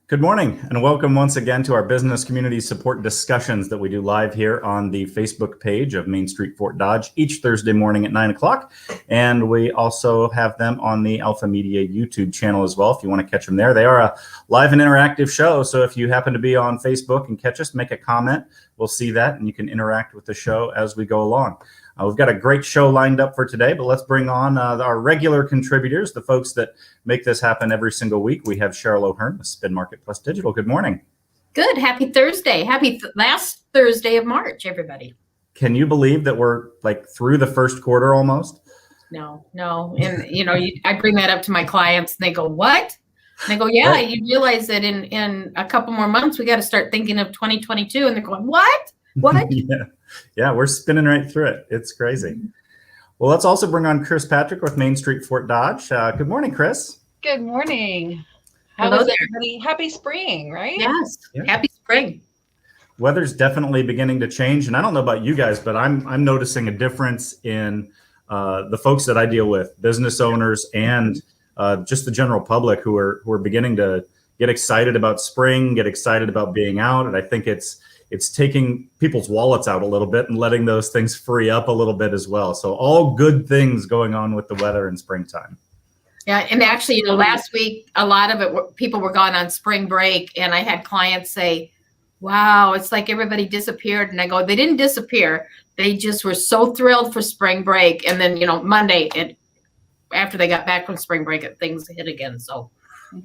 Good morning and welcome once again to our business community support discussions that we do live here on the Facebook page of Main Street Fort Dodge each Thursday morning at 9 o'clock. And we also have them on the Alpha Media YouTube channel as well if you want to catch them there. They are a live and interactive show. So if you happen to be on Facebook and catch us, make a comment. We'll see that and you can interact with the show as we go along. We've got a great show lined up for today, but let's bring on our regular contributors, the folks that make this happen every single week. We have Cheryl O'Hearn with Spin Market Plus Digital. Good morning. Good. Happy Thursday. Happy last Thursday of March, everybody. Can you believe that we're like through the first quarter almost? No. And I bring that up to my clients and they go, what? And they go, yeah, right. You realize that in a couple more months, we got to start thinking of 2022. And they're going, what? What? Yeah, we're spinning right through it. It's crazy. Well, let's also bring on Chris Patrick with Main Street Fort Dodge. Good morning, Chris. Good morning. How is everybody? Happy spring, right? Yes. Yeah. Happy spring. Weather's definitely beginning to change. And I don't know about you guys, but I'm noticing a difference in the folks that I deal with, business owners and just the general public who are beginning to get excited about spring, get excited about being out. And I think it's taking people's wallets out a little bit and letting those things free up a little bit as well. So all good things going on with the weather in springtime. Yeah, and actually, last week, a lot of it, people were gone on spring break, and I had clients say, wow, it's like everybody disappeared. And I go, they didn't disappear. They just were so thrilled for spring break. And then, Monday, after they got back from spring break, things hit again. So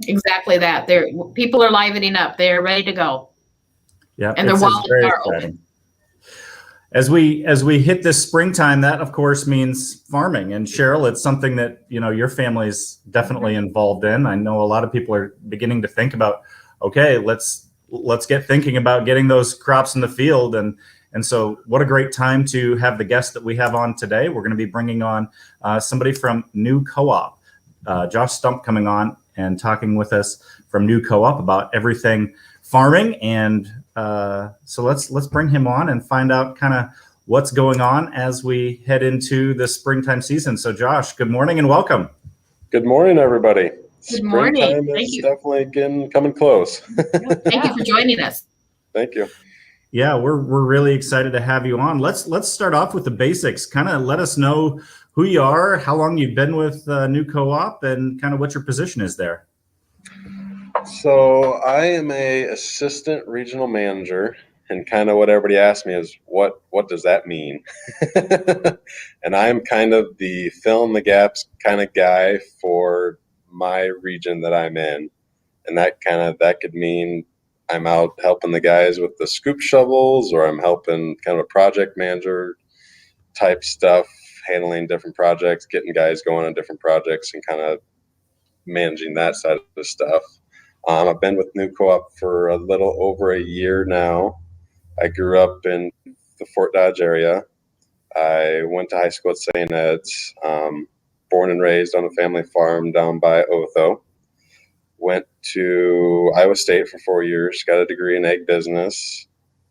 exactly that. People are livening up. They're ready to go. Yeah, and their wallets are open. As we hit this springtime, that of course means farming. And Cheryl, it's something that your family's definitely involved in. I know a lot of people are beginning to think about, okay, let's get thinking about getting those crops in the field. And so what a great time to have the guest that we have on today. We're going to be bringing on somebody from New Co-op, Josh Stump, coming on and talking with us from New Co-op about everything farming. And so let's bring him on and find out kind of what's going on as we head into the springtime season. So Josh, good morning and welcome. Good morning, everybody. Good morning. Springtime is definitely coming close. Thank you for joining us. Thank you. Yeah, we're really excited to have you on. Let's start off with the basics. Kind of let us know who you are, how long you've been with New Co-op, and kind of what your position is there. So I am a assistant regional manager, and kind of what everybody asks me is, what does that mean? And I'm kind of the fill in the gaps kind of guy for my region that I'm in. And that could mean I'm out helping the guys with the scoop shovels, or I'm helping kind of a project manager type stuff, handling different projects, getting guys going on different projects, and kind of managing that side of the stuff. I've been with New Co-op for a little over a year now. I grew up in the Fort Dodge area. I went to high school at St. Ed's, born and raised on a family farm down by Otho. Went to Iowa State for 4 years, got a degree in egg business,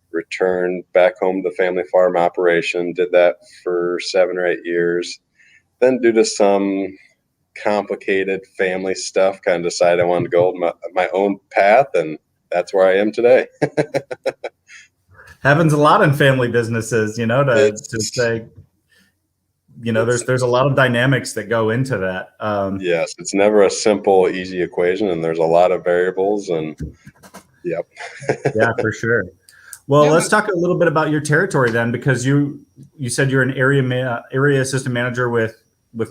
returned back home to the family farm operation, did that for 7 or 8 years. Then due to some complicated family stuff, kind of decided I wanted to go my own path, and that's where I am today. Happens a lot in family businesses, to say, there's a lot of dynamics that go into that. Yes, it's never a simple, easy equation, and there's a lot of variables, and yep. Yeah, for sure. Well, let's talk a little bit about your territory then, because you said you're an area assistant manager with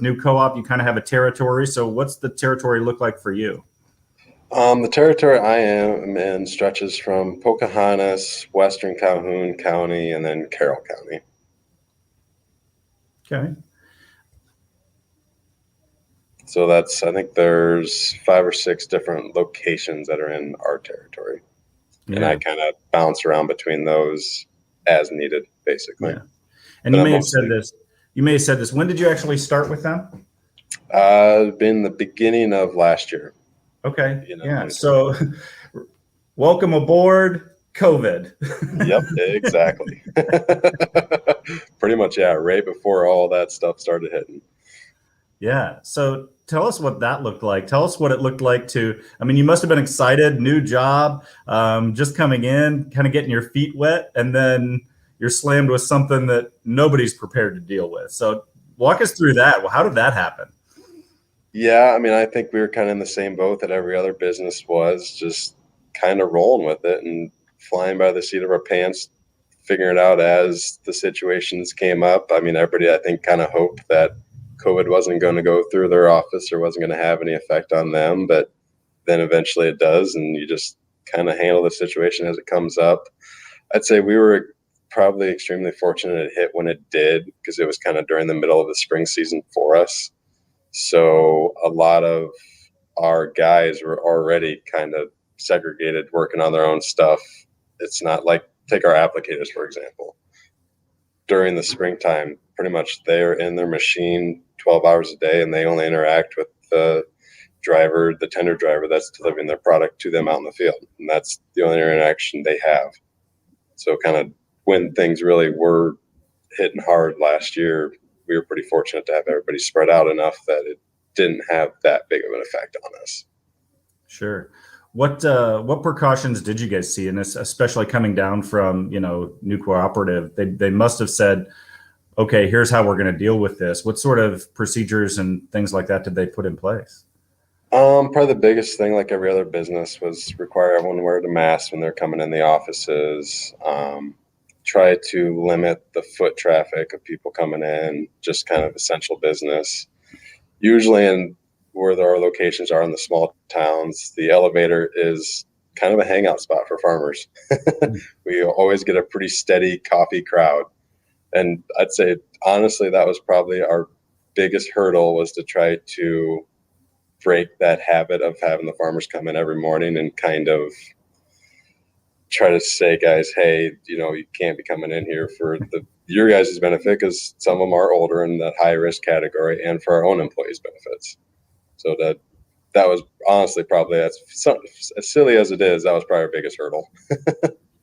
New Co-op. You kind of have a territory. So what's the territory look like for you? The territory I am in stretches from Pocahontas, Western Calhoun County, and then Carroll County. Okay. So I think there's 5 or 6 different locations that are in our territory. Yeah. And I kind of bounce around between those as needed, basically. Yeah. And you may have said this. When did you actually start with them? Been the beginning of last year. Okay. Yeah. So welcome aboard COVID. Yep, exactly. Pretty much, yeah, right before all that stuff started hitting. Yeah. So tell us what that looked like. Tell us what it looked like I mean, you must have been excited, new job, just coming in, kind of getting your feet wet, and then you're slammed with something that nobody's prepared to deal with. So walk us through that. Well, how did that happen? Yeah, I mean, I think we were kind of in the same boat that every other business was, just kind of rolling with it and flying by the seat of our pants, figuring it out as the situations came up. I mean, everybody, I think, kind of hoped that COVID wasn't going to go through their office or wasn't going to have any effect on them, but then eventually it does, and you just kind of handle the situation as it comes up. I'd say we were probably extremely fortunate it hit when it did, because it was kind of during the middle of the spring season for us. So a lot of our guys were already kind of segregated, working on their own stuff. It's not like, take our applicators, for example. During the springtime, pretty much they're in their machine 12 hours a day, and they only interact with the driver, the tender driver that's delivering their product to them out in the field. And that's the only interaction they have. So kind of when things really were hitting hard last year, we were pretty fortunate to have everybody spread out enough that it didn't have that big of an effect on us. Sure. What precautions did you guys see in this, especially coming down from, new cooperative? They must have said, okay, here's how we're going to deal with this. What sort of procedures and things like that did they put in place? Probably the biggest thing, like every other business, was require everyone to wear the mask when they're coming in the offices. Try to limit the foot traffic of people coming in, just kind of essential business. Usually in where our locations are in the small towns, the elevator is kind of a hangout spot for farmers. We always get a pretty steady coffee crowd. And I'd say, honestly, that was probably our biggest hurdle, was to try to break that habit of having the farmers come in every morning and kind of try to say, guys, hey, you can't be coming in here for your guys' benefit, because some of them are older in that high risk category, and for our own employees' benefits. So that was honestly probably, as silly as it is, that was probably our biggest hurdle.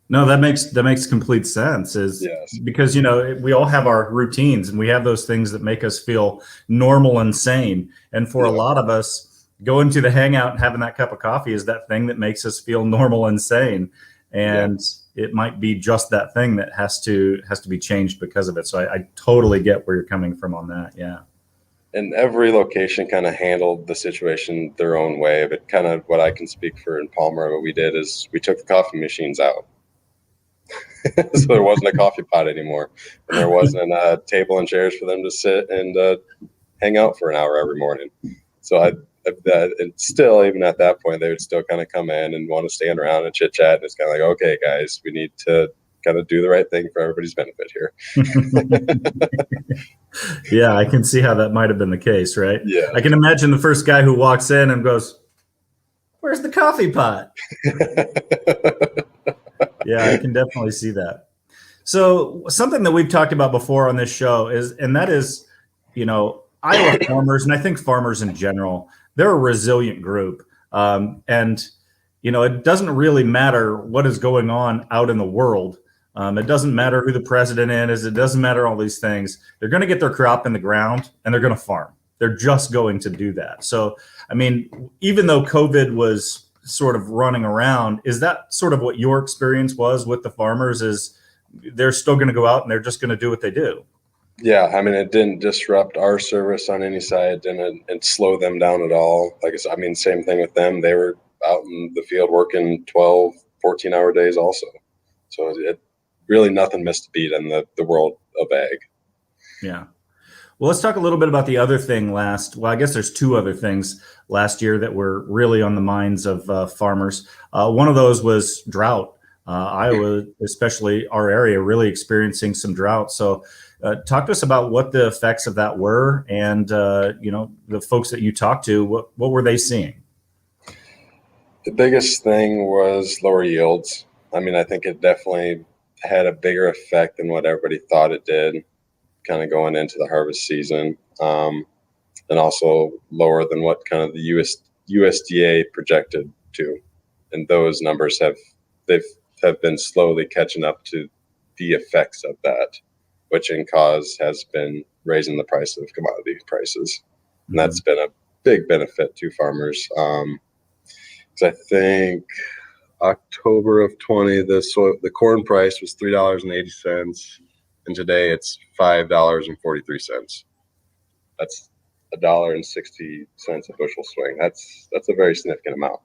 No, that makes complete sense. Yes. Because we all have our routines, and we have those things that make us feel normal and sane. And for a lot of us, going to the hangout and having that cup of coffee is that thing that makes us feel normal and sane. And it might be just that thing that has to be changed because of it. So I totally get where you're coming from on that. Yeah. And every location kind of handled the situation their own way. But kind of what I can speak for in Palmer, what we did is we took the coffee machines out. So there wasn't a coffee pot anymore, and there wasn't a table and chairs for them to sit and hang out for an hour every morning. So and still, even at that point, they would still kind of come in and want to stand around and chit chat. And it's kind of like, okay, guys, we need to kind of do the right thing for everybody's benefit here. Yeah, I can see how that might have been the case, right? Yeah. I can imagine the first guy who walks in and goes, "Where's the coffee pot?" Yeah, I can definitely see that. So something that we've talked about before on this show is Iowa farmers, and I think farmers in general, they're a resilient group. It doesn't really matter what is going on out in the world. It doesn't matter who the president is. It doesn't matter all these things. They're going to get their crop in the ground, and they're going to farm. They're just going to do that. So, I mean, even though COVID was sort of running around, is that sort of what your experience was with the farmers? Is they're still going to go out and they're just going to do what they do? Yeah, I mean, it didn't disrupt our service on any side, didn't slow them down at all. Like I said, I mean, same thing with them. They were out in the field working 12, 14-hour days also. So it really, nothing missed a beat in the world of ag. Yeah. Well, let's talk a little bit about the other thing I guess there's two other things last year that were really on the minds of farmers. One of those was drought. Iowa, especially our area, really experiencing some drought. So talk to us about what the effects of that were, and the folks that you talked to, what were they seeing? The biggest thing was lower yields. I mean, I think it definitely had a bigger effect than what everybody thought it did, kind of going into the harvest season, and also lower than what kind of the USDA projected to. And those numbers have been slowly catching up to the effects of that, which in cause has been raising the price of commodity prices. And that's been a big benefit to farmers. 'Cause I think October of 20, the corn price was $3.80, and today it's $5.43. That's $1.60 a bushel swing. That's a very significant amount.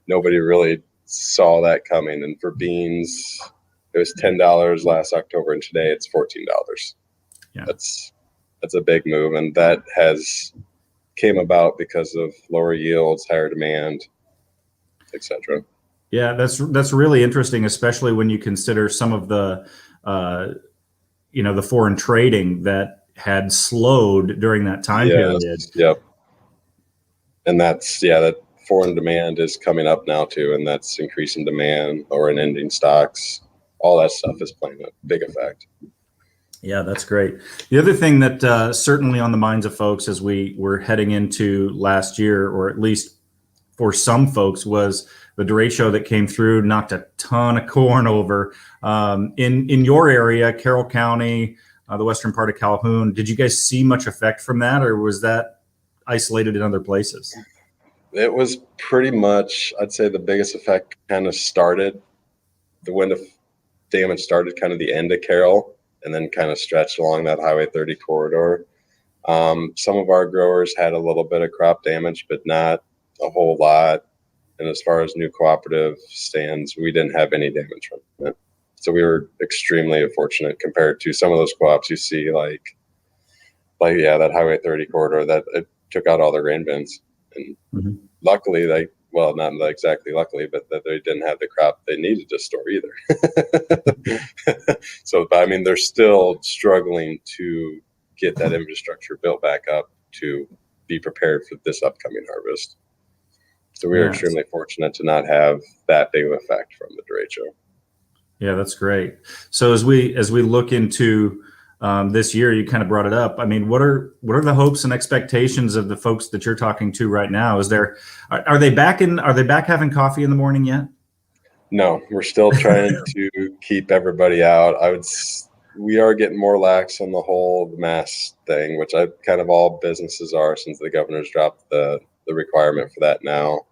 Nobody really saw that coming. And for beans, it was $10 last October, and today it's $14. Yeah. That's a big move, and that came about because of lower yields, higher demand, etc. Yeah, that's really interesting, especially when you consider some of the the foreign trading that had slowed during that time period. Yep. And that foreign demand is coming up now too, and that's increasing demand or in ending stocks. All that stuff is playing a big effect. Yeah, that's great. The other thing that certainly on the minds of folks as we were heading into last year, or at least for some folks, was the derecho that came through, knocked a ton of corn over. In your area, Carroll County, the western part of Calhoun, did you guys see much effect from that, or was that isolated in other places? It was pretty much, I'd say the biggest effect kind of started, the wind of damage started kind of the end of Carroll and then kind of stretched along that Highway 30 corridor. Some of our growers had a little bit of crop damage, but not a whole lot. And as far as new cooperative stands, we didn't have any damage from it. So we were extremely fortunate compared to some of those co-ops you see, like that Highway 30 corridor that it took out all their grain bins. And luckily, not exactly luckily, but that they didn't have the crop they needed to store either. So, I mean, they're still struggling to get that infrastructure built back up to be prepared for this upcoming harvest. So we are extremely fortunate to not have that big of an effect from the derecho. Yeah, that's great. So as we look into this year, you kind of brought it up. I mean, what are the hopes and expectations of the folks that you're talking to right now? Are they back having coffee in the morning yet? No, we're still trying to keep everybody out. We are getting more lax on the whole mask thing, which all businesses are since the governor's dropped the requirement for that now.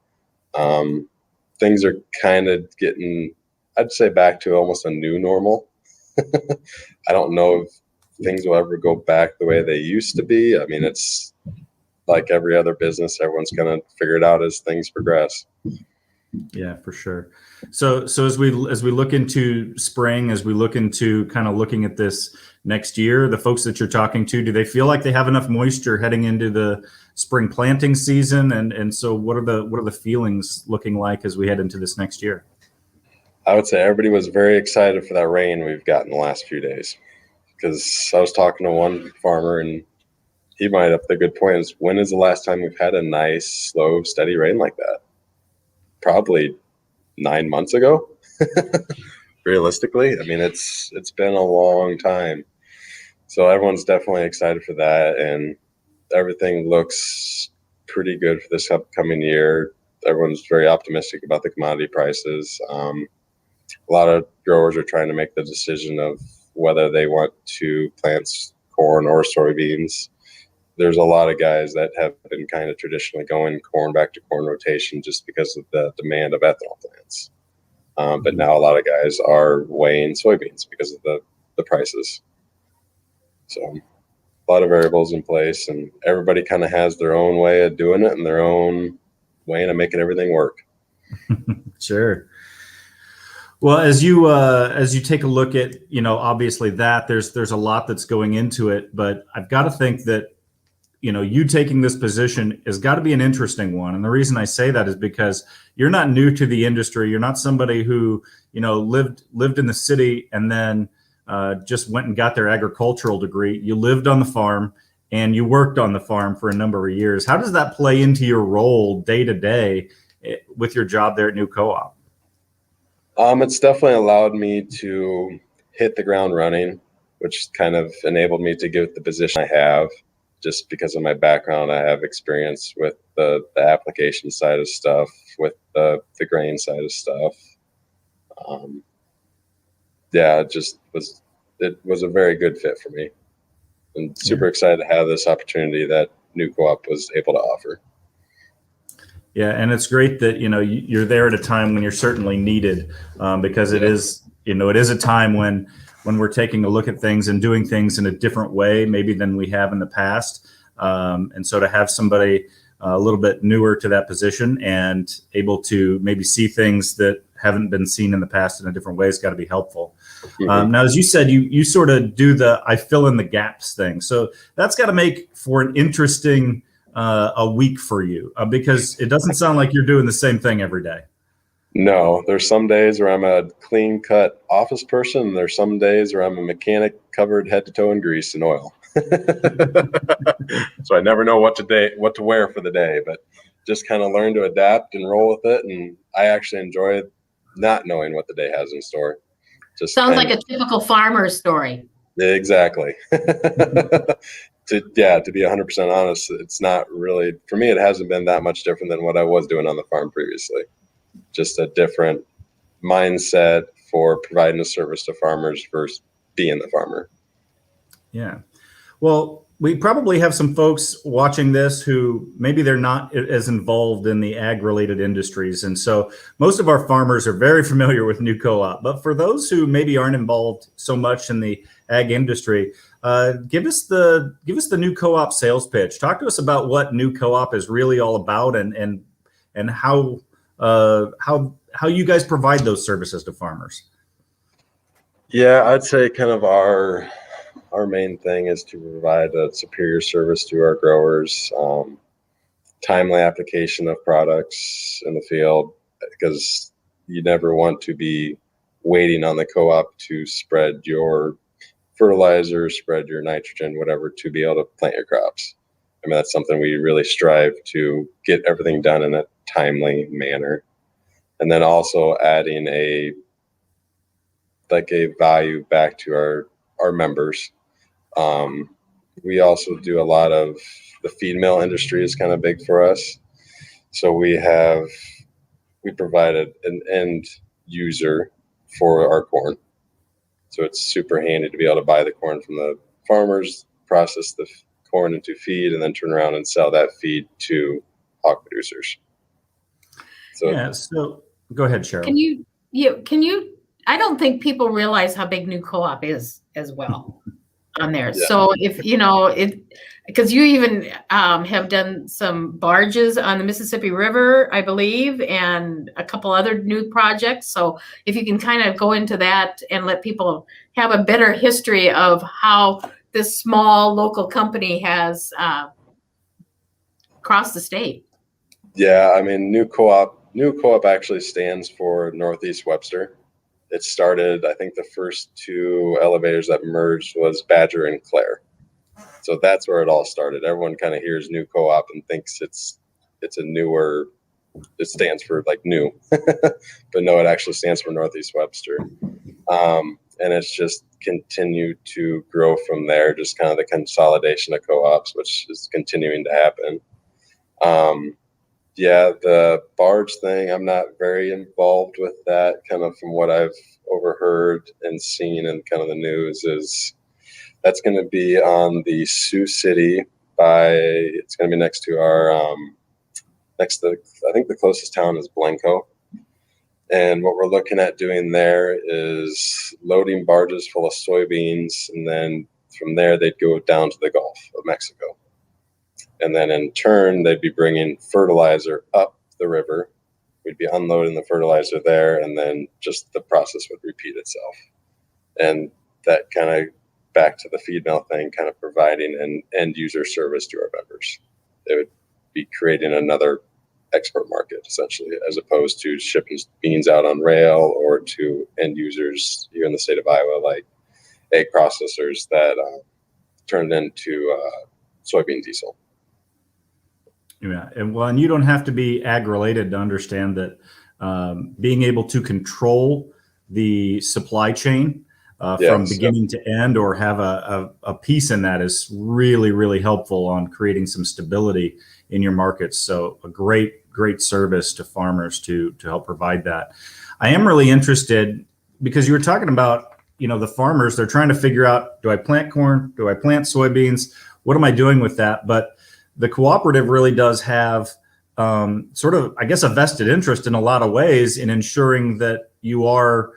Things are kind of getting, I'd say, back to almost a new normal. I don't know if things will ever go back the way they used to be. I mean, it's like every other business, everyone's going to figure it out as things progress. Yeah, for sure. So as we look into spring, as we look into kind of looking at this next year, the folks that you're talking to, do they feel like they have enough moisture heading into the spring planting season? And so what are the feelings looking like as we head into this next year? I would say everybody was very excited for that rain we've gotten the last few days, because I was talking to one farmer and he might have the good point is, when is the last time we've had a nice, slow, steady rain like that? Probably 9 months ago. Realistically, I mean, it's been a long time. So everyone's definitely excited for that, and everything looks pretty good for this upcoming year. Everyone's very optimistic about the commodity prices. A lot of growers are trying to make the decision of whether they want to plant corn or soybeans. There's a lot of guys that have been kind of traditionally going corn back to corn rotation just because of the demand of ethanol plants. But now a lot of guys are weighing soybeans because of the prices. So a lot of variables in place, and everybody kind of has their own way of doing it and their own way of making everything work. Sure. Well, as you take a look at, obviously that there's a lot that's going into it, but I've got to think that, you taking this position has got to be an interesting one. And the reason I say that is because you're not new to the industry. You're not somebody who, lived in the city and then just went and got their agricultural degree. You lived on the farm and you worked on the farm for a number of years. How does that play into your role day to day with your job there at New Co-op? It's definitely allowed me to hit the ground running, which kind of enabled me to get the position I have. Just because of my background, I have experience with the application side of stuff, with the grain side of stuff. It was a very good fit for me, and super excited to have this opportunity that New Co-op was able to offer. Yeah, and it's great that you're there at a time when you're certainly needed, because it is a time when we're taking a look at things and doing things in a different way maybe than we have in the past, and so to have somebody a little bit newer to that position and able to maybe see things that haven't been seen in the past in a different way has got to be helpful. Mm-hmm. Now, as you said, you sort of do I fill in the gaps thing, so that's got to make for an interesting a week for you, because it doesn't sound like you're doing the same thing every day. No, there's some days where I'm a clean cut office person, and there's some days where I'm a mechanic covered head to toe in grease and oil. So I never know what to wear for the day, but just kind of learn to adapt and roll with it. And I actually enjoy not knowing what the day has in store. Just sounds like a typical farmer story. Exactly. To be 100% honest, it's not really, for me, it hasn't been that much different than what I was doing on the farm previously. Just a different mindset for providing a service to farmers versus being the farmer. Yeah. Well, we probably have some folks watching this who maybe they're not as involved in the ag-related industries. And so most of our farmers are very familiar with New Co-op. But for those who maybe aren't involved so much in the ag industry, give us the New Co-op sales pitch. Talk to us about what New Co-op is really all about, and how you guys provide those services to farmers. Yeah, I'd say kind of our main thing is to provide a superior service to our growers, timely application of products in the field, because you never want to be waiting on the co-op to spread your fertilizer, spread your nitrogen, whatever, to be able to plant your crops. I mean, that's something we really strive to get everything done in a timely manner. And then also adding a value back to our members. We also do a lot of the feed mill industry is kind of big for us. So we provided an end user for our corn. So it's super handy to be able to buy the corn from the farmers, process the corn into feed, and then turn around and sell that feed to hog producers. So go ahead, Cheryl. Can you, I don't think people realize how big New Co-op is as well on there. Yeah. So if, because you even have done some barges on the Mississippi River, I believe, and a couple other new projects. So if you can kind of go into that and let people have a better history of how this small local company has crossed the state. Yeah, I mean, New Co-op actually stands for Northeast Webster. It started, I think the first two elevators that merged was Badger and Clare. So that's where it all started. Everyone kind of hears New Co-op and thinks it's a newer, it stands for like new, but no, it actually stands for Northeast Webster. And it's just continued to grow from there, just kind of the consolidation of co-ops, which is continuing to happen. Yeah, the barge thing, I'm not very involved with that. Kind of from what I've overheard and seen in kind of the news is that's going to be on the Sioux City it's going to be next to our, I think the closest town is Blanco. And what we're looking at doing there is loading barges full of soybeans. And then from there, they'd go down to the Gulf of Mexico. And then in turn, they'd be bringing fertilizer up the river. We'd be unloading the fertilizer there, and then just the process would repeat itself. And that kind of back to the feed mill thing, kind of providing an end user service to our members. It would be creating another export market, essentially, as opposed to shipping beans out on rail or to end users here in the state of Iowa, like egg processors that turn into soybean diesel. Yeah, and you don't have to be ag related to understand that being able to control the supply chain from beginning to end, or have a piece in that, is really, really helpful on creating some stability in your markets. So a great service to farmers to help provide that. I am really interested because you were talking about, the farmers, they're trying to figure out, do I plant corn? Do I plant soybeans? What am I doing with that? But the cooperative really does have sort of, I guess, a vested interest in a lot of ways in ensuring that you are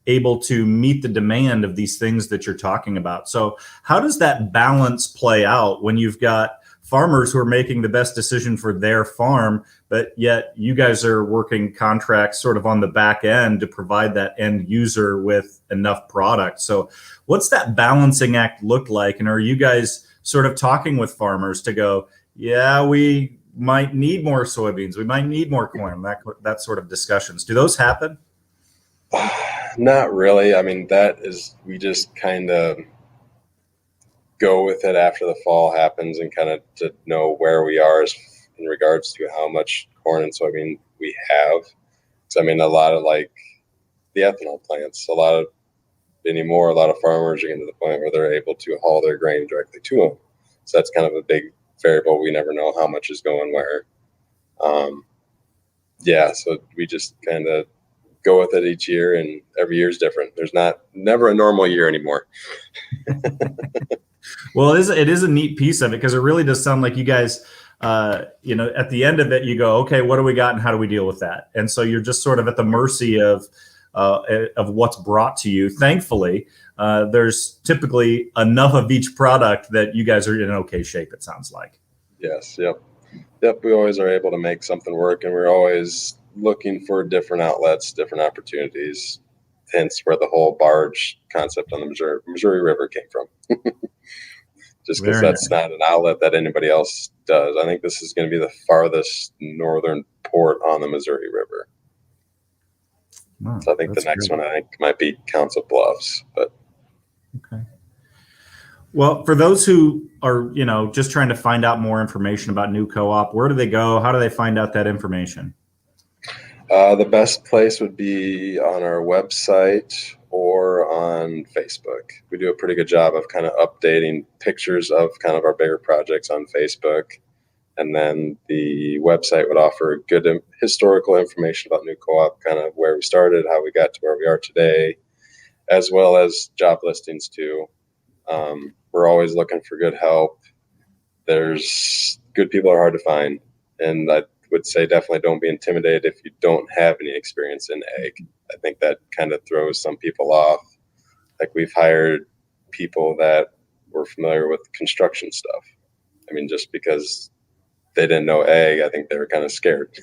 able to meet the demand of these things that you're talking about. So how does that balance play out when you've got farmers who are making the best decision for their farm, but yet you guys are working contracts sort of on the back end to provide that end user with enough product? So what's that balancing act look like? And are you guys sort of talking with farmers to go, yeah, we might need more soybeans, we might need more corn, that sort of discussions? Do those happen? Not really. I mean, we just kind of go with it after the fall happens and kind of to know where we are in regards to how much corn and soybean we have. So, I mean, a lot of like the ethanol plants, a lot of farmers are getting to the point where they're able to haul their grain directly to them. So that's kind of a big variable. We never know how much is going where. So we just kind of go with it each year, and every year is different. There's never a normal year anymore. Well, it is a neat piece of it, because it really does sound like you guys, at the end of it, you go, okay, what do we got and how do we deal with that? And so you're just sort of at the mercy of what's brought to you. Thankfully, there's typically enough of each product that you guys are in okay shape, it sounds like. Yes. Yep. We always are able to make something work, and we're always looking for different outlets, different opportunities. Hence where the whole barge concept on the Missouri River came from. Just because that's not an outlet that anybody else does. I think this is going to be the farthest northern port on the Missouri River. Wow, so I think the next one might be Council Bluffs. But okay. Well, for those who are, just trying to find out more information about New Co-op, where do they go? How do they find out that information? The best place would be on our website or on Facebook. We do a pretty good job of kind of updating pictures of kind of our bigger projects on Facebook. And then the website would offer good historical information about New Co-op, kind of where we started, how we got to where we are today, as well as job listings too. We're always looking for good help. There's good people are hard to find. And I would say definitely don't be intimidated if you don't have any experience in ag. I think that kind of throws some people off. Like, we've hired people that were familiar with construction stuff. I mean, just because they didn't know ag, I think they were kind of scared.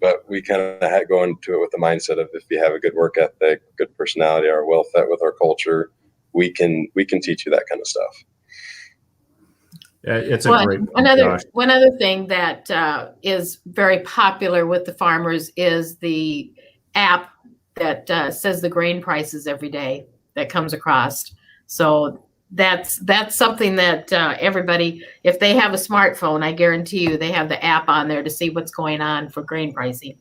But we kind of had go into it with the mindset of, if you have a good work ethic, good personality, are well fit with our culture, we can teach you that kind of stuff. Yeah, it's great one other thing that is very popular with the farmers is the app that says the grain prices every day that comes across. So that's something that everybody, if they have a smartphone, I guarantee you they have the app on there to see what's going on for grain pricing.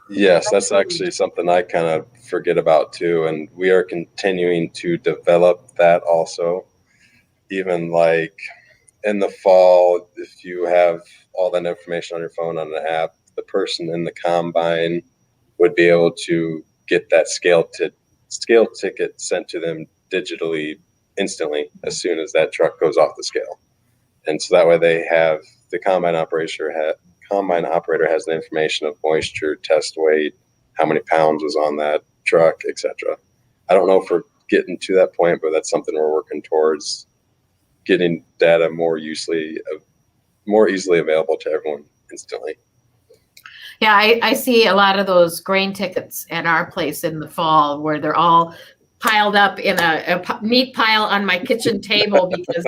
Yes, that's actually something I kind of forget about too. And we are continuing to develop that also. Even like in the fall, if you have all that information on your phone on an app, the person in the combine would be able to get that scale ticket sent to them digitally instantly as soon as that truck goes off the scale. And so that way they have the combine operator has the information of moisture, test weight, how many pounds was on that truck, etc. I don't know if we're getting to that point, but that's something we're working towards, getting data more easily available to everyone instantly. Yeah, I see a lot of those grain tickets at our place in the fall where they're all piled up in a neat pile on my kitchen table because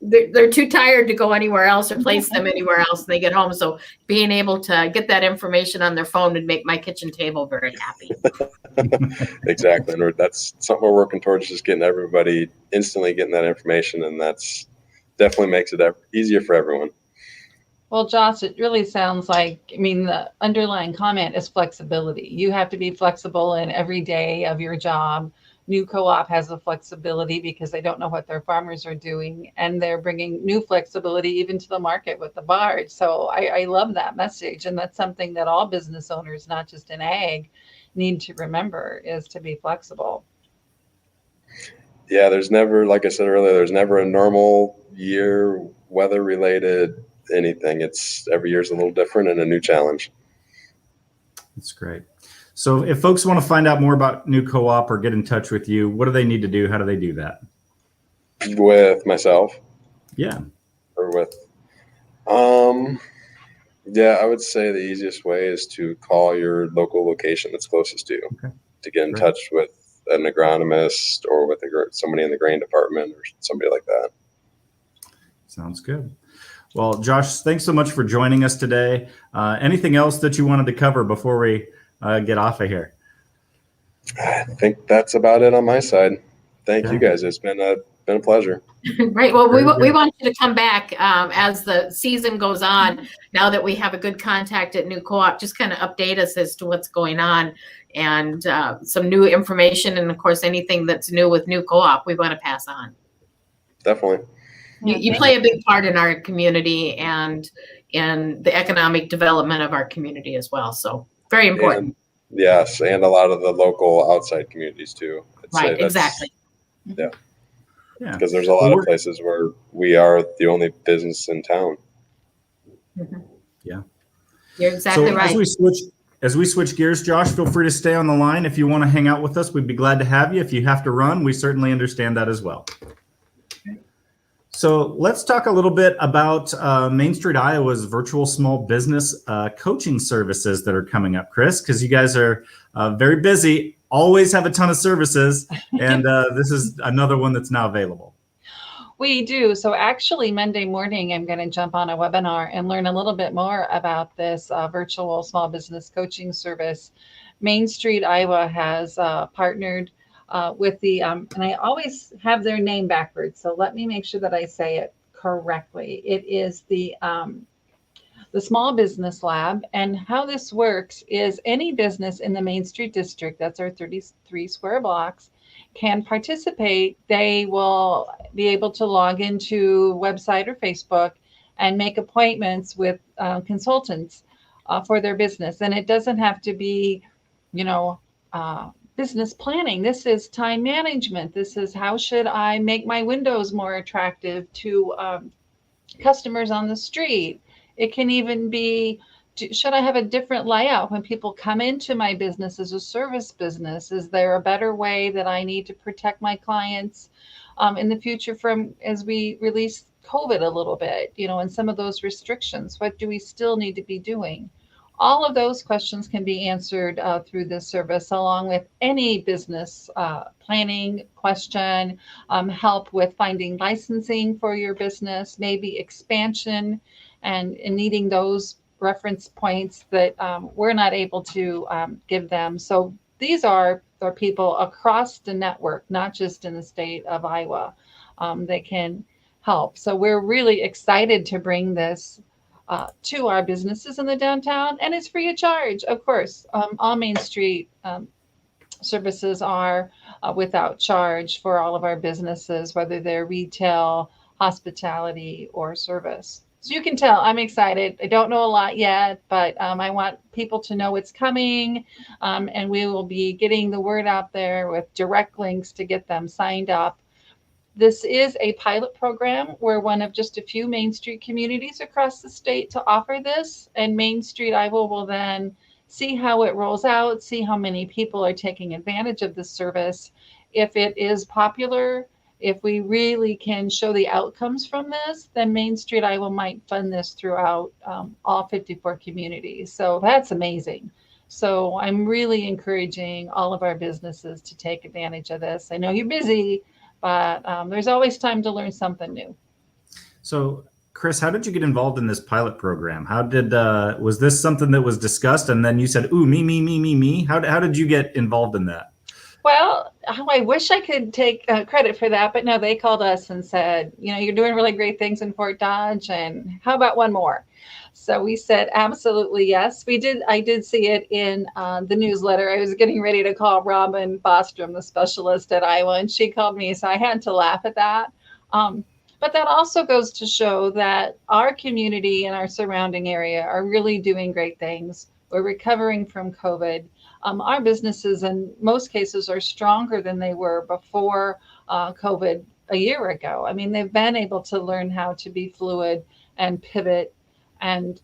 they're too tired to go anywhere else or place them anywhere else when they get home. So being able to get that information on their phone would make my kitchen table very happy. Exactly. And that's something we're working towards, just getting everybody instantly getting that information. And that's definitely makes it easier for everyone. Well, Josh, it really sounds like, the underlying comment is flexibility. You have to be flexible in every day of your job. New Co-op has the flexibility because they don't know what their farmers are doing, and they're bringing new flexibility even to the market with the barge. So I love that message, and that's something that all business owners, not just in ag, need to remember, is to be flexible. Yeah, there's never, like I said earlier, there's never a normal year weather-related anything. It's every year's a little different and a new challenge. That's great. So if folks want to find out more about New Co-op or get in touch with you, what do they need to do? How do they do that? With myself? Yeah. Or with, yeah, I would say the easiest way is to call your local location that's closest to you to get in Great. touch with an agronomist or with somebody in the grain department or somebody like that. Sounds good. Well, Josh, thanks so much for joining us today. Anything else that you wanted to cover before we get off of here? I think that's about it on my side. Thank you guys. It's been a pleasure. Great. Well, we Very good. want you to come back as the season goes on. Now that we have a good contact at New Co-op, just kind of update us as to what's going on and some new information. And of course, anything that's new with New Co-op, we want to pass on. Definitely. You play a big part in our community and in the economic development of our community as well. So very important. And, yes, and a lot of the local outside communities too. Right, exactly. Yeah. Yeah. Because there's a lot of places where we are the only business in town. Mhm. Yeah. You're exactly right. As we switch gears, Josh, feel free to stay on the line. If you want to hang out with us, we'd be glad to have you. If you have to run, we certainly understand that as well. So let's talk a little bit about Main Street Iowa's virtual small business coaching services that are coming up, Chris, because you guys are very busy, always have a ton of services, and this is another one that's now available. We do. So actually Monday morning, I'm going to jump on a webinar and learn a little bit more about this virtual small business coaching service. Main Street Iowa has partnered with the, and I always have their name backwards, so let me make sure that I say it correctly. It is the Small Business Lab, and how this works is any business in the Main Street District, that's our 33 square blocks, can participate. They will be able to log into website or Facebook and make appointments with consultants for their business. And it doesn't have to be, business planning. This is time management. This is how should I make my windows more attractive to customers on the street. It can even be, should I have a different layout when people come into my business as a service business? Is there a better way that I need to protect my clients in the future from, as we release COVID a little bit, and some of those restrictions? What do we still need to be doing? All of those questions can be answered through this service, along with any business planning question, help with finding licensing for your business, maybe expansion, and needing those reference points that we're not able to give them. So these are for people across the network, not just in the state of Iowa, that can help. So we're really excited to bring this to our businesses in the downtown, and it's free of charge, of course. All Main Street services are without charge for all of our businesses, whether they're retail, hospitality, or service. So you can tell I'm excited. I don't know a lot yet, but I want people to know it's coming, and we will be getting the word out there with direct links to get them signed up. This is a pilot program. We're one of just a few Main Street communities across the state to offer this, and Main Street Iowa will then see how it rolls out, see how many people are taking advantage of this service. If it is popular, if we really can show the outcomes from this, then Main Street Iowa might fund this throughout all 54 communities. So that's amazing. So I'm really encouraging all of our businesses to take advantage of this. I know you're busy, but there's always time to learn something new. So, Chris, how did you get involved in this pilot program? How did was this something that was discussed, and then you said, "Ooh, me"? How did you get involved in that? Well, I wish I could take credit for that, but no, they called us and said, you're doing really great things in Fort Dodge, and how about one more? So we said, absolutely yes. I did see it in the newsletter. I was getting ready to call Robin Bostrom, the specialist at Iowa, and she called me, so I had to laugh at that. But that also goes to show that our community and our surrounding area are really doing great things. We're recovering from COVID. Our businesses in most cases are stronger than they were before COVID a year ago. I mean, they've been able to learn how to be fluid and pivot and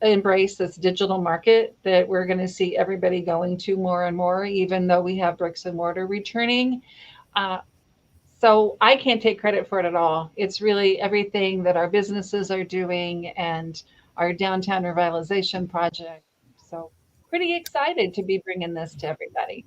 embrace this digital market that we're going to see everybody going to more and more, even though we have bricks and mortar returning. So I can't take credit for it at all. It's really everything that our businesses are doing and our downtown revitalization project. So pretty excited to be bringing this to everybody.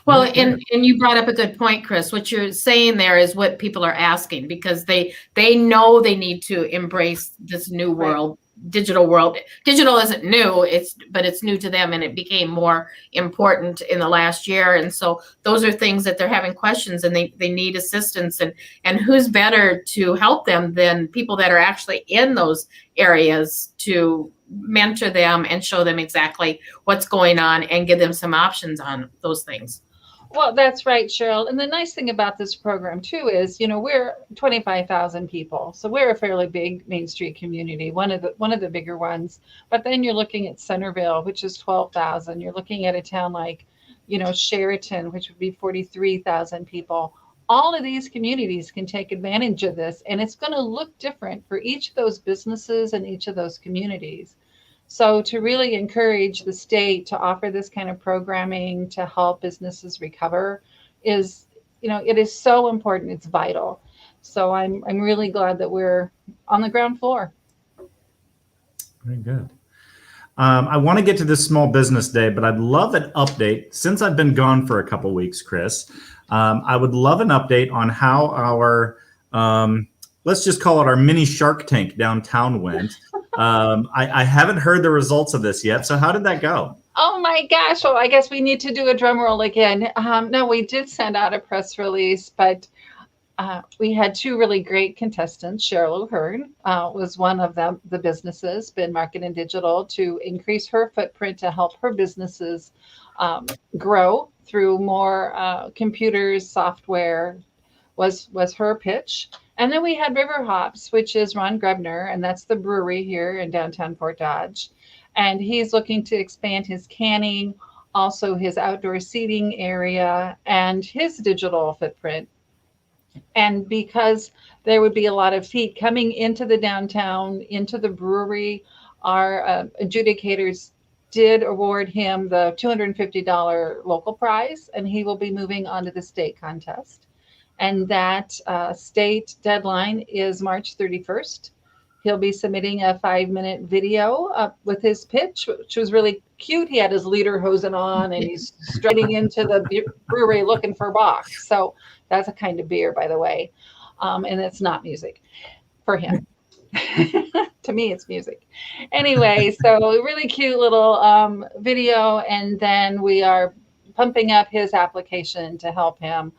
Well, and you brought up a good point, Chris. What you're saying there is what people are asking, because they know they need to embrace this new world, digital world. Digital isn't new, but it's new to them, and it became more important in the last year. And so those are things that they're having questions, and they need assistance. And who's better to help them than people that are actually in those areas to mentor them and show them exactly what's going on and give them some options on those things. Well, that's right, Cheryl. And the nice thing about this program too is, we're 25,000 people, so we're a fairly big Main Street community, one of the bigger ones. But then you're looking at Centerville, which is 12,000. You're looking at a town like, Sheraton, which would be 43,000 people. All of these communities can take advantage of this, and it's going to look different for each of those businesses and each of those communities. So to really encourage the state to offer this kind of programming to help businesses recover is, it is so important. It's vital. So I'm really glad that we're on the ground floor. Very good. I want to get to this small business day, but I'd love an update. Since I've been gone for a couple of weeks, Chris, I would love an update on how our, let's just call it our mini Shark Tank downtown went. I haven't heard the results of this yet. So how did that go? Oh my gosh. Well, I guess we need to do a drum roll again. No, we did send out a press release, but we had two really great contestants. Cheryl O'Hearn was one of the businesses, been marketing and digital, to increase her footprint to help her businesses grow through more computers, software, was her pitch. And then we had River Hops, which is Ron Grebner, and that's the brewery here in downtown Fort Dodge. And he's looking to expand his canning, also his outdoor seating area, and his digital footprint. And because there would be a lot of feet coming into the downtown, into the brewery, our adjudicators did award him the $250 local prize, and he will be moving on to the state contest. And that state deadline is March 31st. He'll be submitting a 5-minute video with his pitch, which was really cute. He had his lederhosen on, and he's striding into the brewery looking for Bach. So that's a kind of beer, by the way. And it's not music for him. To me, it's music. Anyway, so a really cute little video. And then we are pumping up his application to help him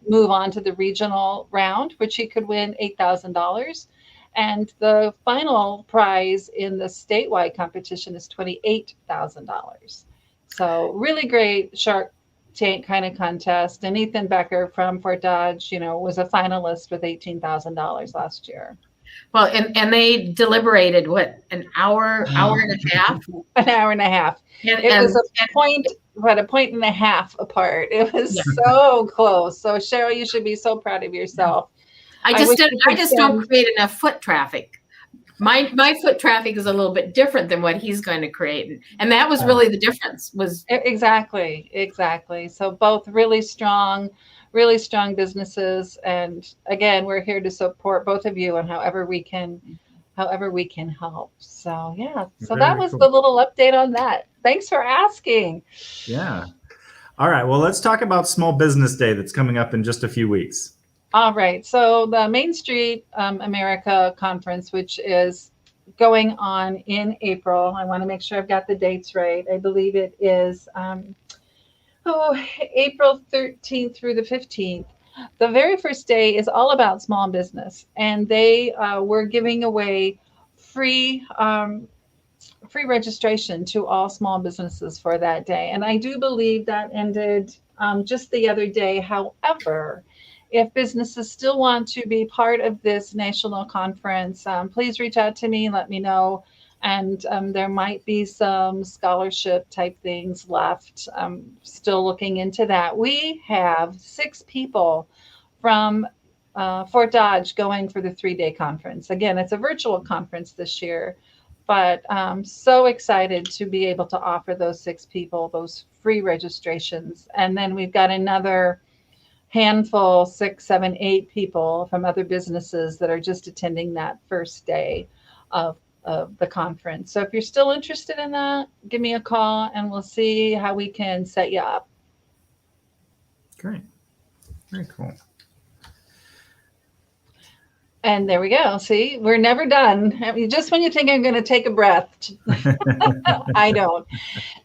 move on to the regional round, which he could win $8,000. And the final prize in the statewide competition is $28,000. So really great Shark Tank kind of contest. And Ethan Becker from Fort Dodge, was a finalist with $18,000 last year. Well, and they deliberated an hour and a half? An hour and a half. It was a point and a half apart. It was so close. So Cheryl, you should be so proud of yourself. I just don't create enough foot traffic. My foot traffic is a little bit different than what he's going to create. And that was really the difference. Exactly. So both really strong businesses. And again, we're here to support both of you and however we can help. So yeah. So that was the little update on that. Thanks for asking. Yeah. All right. Well, let's talk about Small Business Day that's coming up in just a few weeks. All right. So the Main Street America Conference, which is going on in April. I want to make sure I've got the dates right. I believe it is April 13th through the 15th. The very first day is all about small business, and they were giving away free registration to all small businesses for that day. And I do believe that ended just the other day. However, if businesses still want to be part of this national conference, please reach out to me and let me know. And there might be some scholarship type things left. I'm still looking into that. We have 6 people from Fort Dodge going for the 3-day conference. Again, it's a virtual conference this year, but so excited to be able to offer those 6 people those free registrations. And then we've got another handful, 6, 7, 8 people from other businesses that are just attending that first day of the conference. So if you're still interested in that, give me a call and we'll see how we can set you up. Great. Very cool. And there we go. See, we're never done. I mean, just when you think I'm going to take a breath, I don't.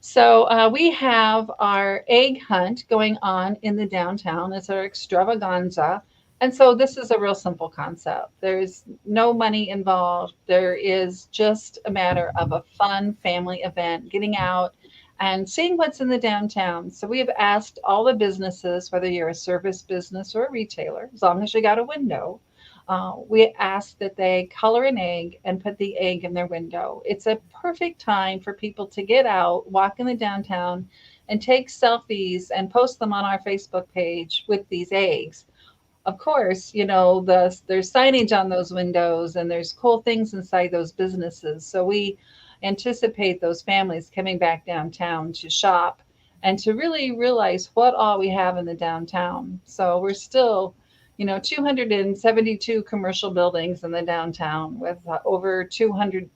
So we have our egg hunt going on in the downtown. It's our extravaganza. And so this is a real simple concept. There's no money involved. There is just a matter of a fun family event, getting out and seeing what's in the downtown. So we have asked all the businesses, whether you're a service business or a retailer, as long as you got a window, we ask that they color an egg and put the egg in their window. It's a perfect time for people to get out, walk in the downtown, and take selfies and post them on our Facebook page with these eggs. Of course, you know, there's signage on those windows and there's cool things inside those businesses. So we anticipate those families coming back downtown to shop and to really realize what all we have in the downtown. So we're still, you know, 272 commercial buildings in the downtown with over 200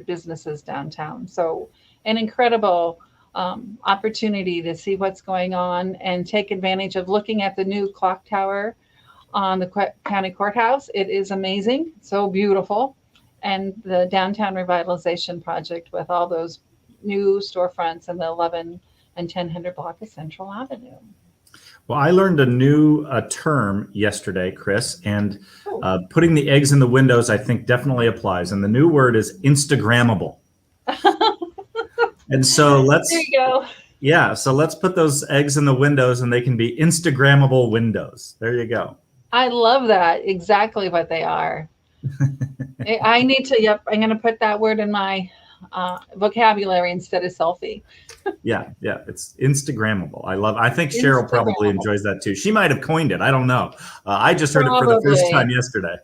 businesses downtown. So an incredible opportunity to see what's going on and take advantage of looking at the new clock tower on the county courthouse. It is amazing, so beautiful. And the downtown revitalization project with all those new storefronts in the 11 and 1000 block of Central Avenue. Well, I learned a new term yesterday, Chris, and putting the eggs in the windows, I think definitely applies. And the new word is Instagrammable. And so There you go. Yeah, so let's put those eggs in the windows and they can be Instagrammable windows. There you go. I love that. Exactly what they are. I need to, I'm going to put that word in my vocabulary instead of selfie. Yeah, it's Instagrammable. I think Cheryl probably enjoys that too. She might have coined it. I don't know. I just heard it for the first time yesterday.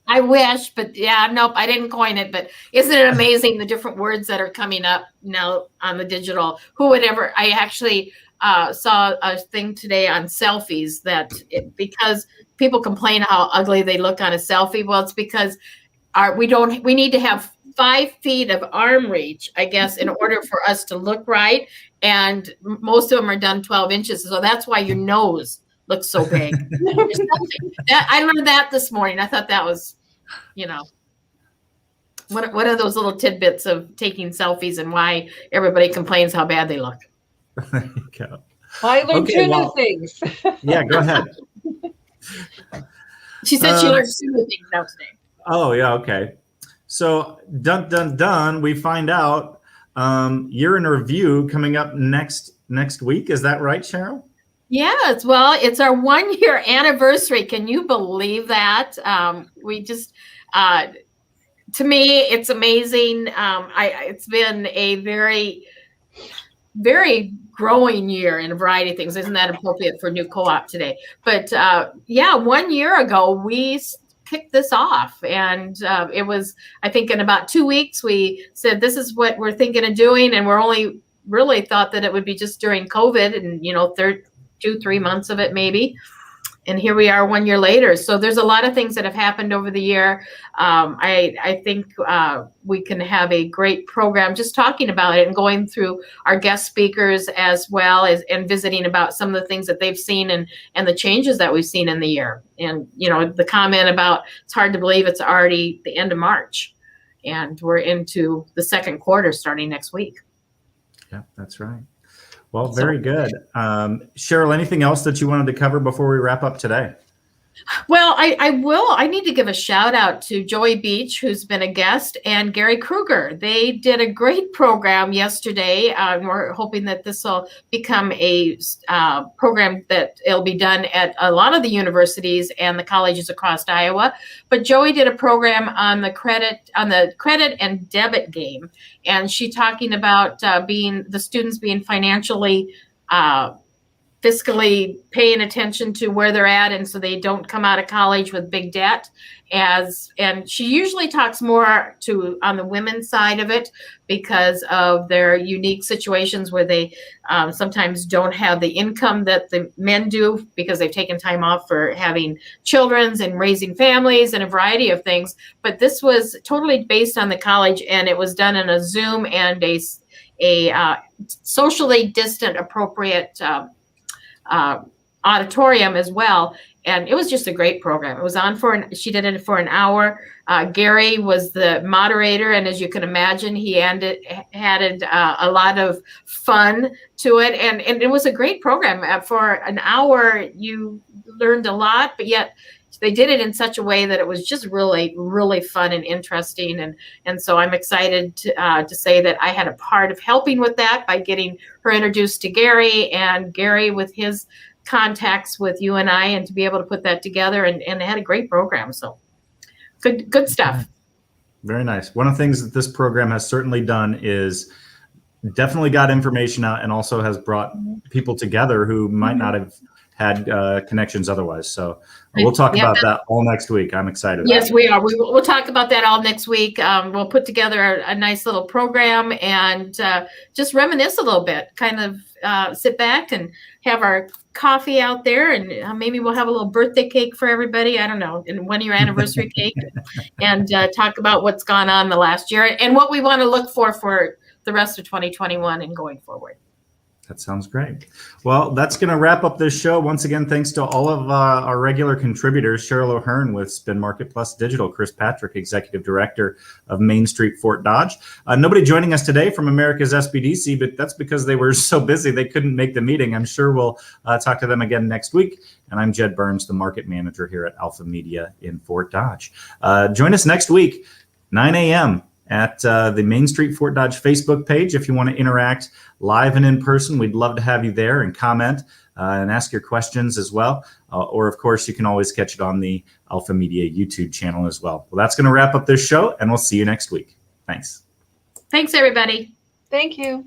I wish, but yeah, nope, I didn't coin it. But isn't it amazing the different words that are coming up now on the digital? Who would ever? I actually saw a thing today on selfies because people complain how ugly they look on a selfie. Well, it's because we need to have 5 feet of arm reach, I guess, in order for us to look right. And most of them are done 12 inches. So that's why your nose looks so big. I learned that this morning. I thought that was, one of those little tidbits of taking selfies and why everybody complains how bad they look. There you go. Well, I learned two new things. Yeah, go ahead. She said she learned 2 new things now today. Oh, yeah, okay. So, dun, we find out year in review coming up next week. Is that right, Cheryl? Yes. Well, it's our 1-year anniversary. Can you believe that? We just, to me, it's amazing. It's been a very, very growing year in a variety of things. Isn't that appropriate for new co-op today? But 1 year ago, we kicked this off, and it was, I think, in about 2 weeks we said this is what we're thinking of doing, and we're only really thought that it would be just during COVID and 2-3 months of it maybe, and here we are 1 year later. So there's a lot of things that have happened over the year. I think we can have a great program just talking about it and going through our guest speakers as well as and visiting about some of the things that they've seen and the changes that we've seen in the year. And the comment about it's hard to believe it's already the end of March and we're into the second quarter starting next week. Yeah, that's right. Well, very good. Cheryl, anything else that you wanted to cover before we wrap up today? Well, I need to give a shout out to Joey Beach, who's been a guest, and Gary Kruger. They did a great program yesterday. We're hoping that this will become a program that it'll be done at a lot of the universities and the colleges across Iowa. But Joey did a program on the credit and debit game, and she talking about the students being financially fiscally paying attention to where they're at, and so they don't come out of college with big debt. And she usually talks more on the women's side of it because of their unique situations where they sometimes don't have the income that the men do because they've taken time off for having children and raising families and a variety of things. But this was totally based on the college, and it was done in a Zoom and a socially distant, appropriate auditorium as well. And it was just a great program. It was on she did it for an hour. Gary was the moderator, and as you can imagine, he added a lot of fun to it. And it was a great program. For an hour, you learned a lot, but yet they did it in such a way that it was just really, really fun and interesting. And so I'm excited to say that I had a part of helping with that by getting her introduced to Gary, and Gary with his contacts with you and I, and to be able to put that together, and they had a great program. So good stuff. Very nice. One of the things that this program has certainly done is definitely got information out, and also has brought people together who might not have had connections otherwise. So we'll talk about that all next week. I'm excited. Yes, we are. We'll talk about that all next week. We'll put together a nice little program and just reminisce a little bit, kind of sit back and have our coffee out there, and maybe we'll have a little birthday cake for everybody. I don't know, and 1-year anniversary cake, and talk about what's gone on the last year and what we want to look for the rest of 2021 and going forward. That sounds great. Well, that's going to wrap up this show. Once again, thanks to all of our regular contributors, Cheryl O'Hearn with Spin Market Plus Digital, Chris Patrick, Executive Director of Main Street Fort Dodge. Nobody joining us today from America's SBDC, but that's because they were so busy they couldn't make the meeting. I'm sure we'll talk to them again next week. And I'm Jed Burns, the Market Manager here at Alpha Media in Fort Dodge. Join us next week, 9 a.m. at the Main Street Fort Dodge Facebook page. If you want to interact live and in person, we'd love to have you there and comment and ask your questions as well. Or, of course, you can always catch it on the Alpha Media YouTube channel as well. Well, that's going to wrap up this show, and we'll see you next week. Thanks. Thanks, everybody. Thank you.